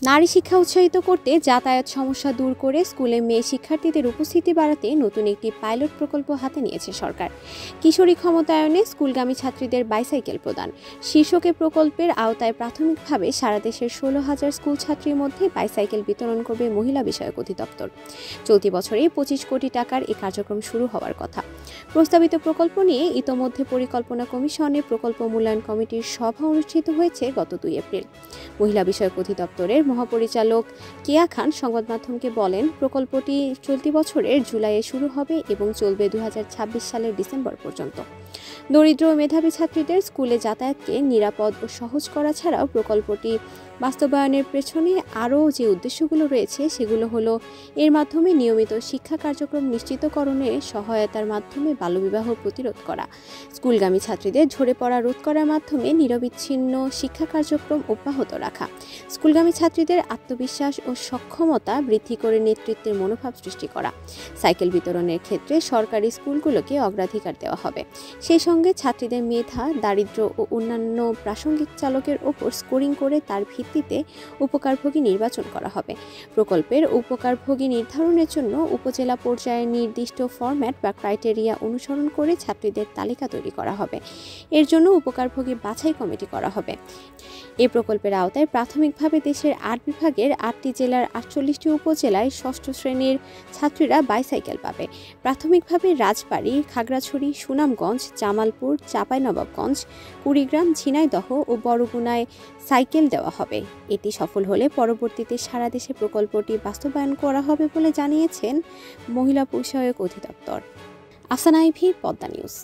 নারী শিক্ষা উৎসাহিত করতে যাতায়াত সমস্যা দূর করে স্কুলে মেয়ে শিক্ষার্থীদের উপস্থিতি বাড়াতে নতুন একটি পাইলট প্রকল্প হাতে নিয়েছে সরকার। কিশোরী ক্ষমতায়নে স্কুলগামী ছাত্রীদের বাইসাইকেল প্রদান শীর্ষকে প্রকল্পের আওতায় প্রাথমিকভাবে সারা দেশের 16,000 স্কুল ছাত্রীর মধ্যে বাইসাইকেল বিতরণ করবে মহিলা বিষয়ক অধিদপ্তর। চলতি বছরে 25 কোটি টাকার এই কার্যক্রম শুরু হওয়ার কথা। প্রস্তাবিত প্রকল্প নিয়ে ইতোমধ্যে পরিকল্পনা কমিশনে প্রকল্প মূল্যায়ন কমিটির সভা অনুষ্ঠিত হয়েছে গত 2 এপ্রিল। মহিলা বিষয়ক অধিদপ্তরের মহাপরিচালক কেয়া খান সংবাদ মাধ্যমকে বলেন, প্রকল্পটি চলতি বছরের জুলাইয়ে শুরু হবে এবং চলবে 2026 সালের ডিসেম্বর পর্যন্ত। দরিদ্র ও মেধাবী ছাত্রীদের স্কুলে যাতায়াতকে নিরাপদ ও সহজ করা ছাড়াও প্রকল্পটি বাস্তবায়নের পেছনে আরও যে উদ্দেশ্যগুলো রয়েছে সেগুলো হলো এর মাধ্যমে নিয়মিত শিক্ষা কার্যক্রম নিশ্চিতকরণে সহায়তার মাধ্যমে বাল্যবিবাহ প্রতিরোধ করা, স্কুলগামী ছাত্রীদের ঝরে পড়া রোধ করার মাধ্যমে নিরবিচ্ছিন্ন শিক্ষা কার্যক্রম অব্যাহত রাখা, স্কুলগামী ছাত্রীদের আত্মবিশ্বাস ও সক্ষমতা বৃদ্ধি করে নেতৃত্বের মনোভাব সৃষ্টি করা। সাইকেল বিতরণের ক্ষেত্রে সরকারি স্কুলগুলোকে অগ্রাধিকার দেওয়া হবে। সেই সঙ্গে ছাত্রীদের মেধা, দারিদ্র্য ও অন্যান্য প্রাসঙ্গিক চালকের ওপর স্কোরিং করে তার ভিত্তিতে উপকারভোগী নির্বাচন করা হবে। প্রকল্পের উপকারভোগী নির্ধারণের জন্য উপজেলা পর্যায়ে নির্দিষ্ট ফরম্যাট বা ক্রাইটেরিয়া অনুসরণ করে ছাত্রীদের তালিকা তৈরি করা হবে। এর জন্য উপকারভোগী বাছাই কমিটি করা হবে। এই প্রকল্পের আওতায় প্রাথমিকভাবে দেশের 8 বিভাগের 8টি জেলার 48টি উপজেলায় 6ষ্ঠ শ্রেণীর ছাত্রীরা বাইসাইকেল পাবে। প্রাথমিকভাবে রাজবাড়ী, খাগড়াছড়ি, সুনামগঞ্জ, জামালপুর, চাঁপাইনবাবগঞ্জ, কুড়িগ্রাম, ঝিনাইদহ ও বরগুনায় সাইকেল দেওয়া হবে। এটি সফল হলে পরবর্তীতে সারা দেশে প্রকল্পটি বাস্তবায়ন করা হবে বলে জানিয়েছেন মহিলা বিষয়ক অধিদপ্তর। আফসানা আইভি, পদ্মা নিউজ।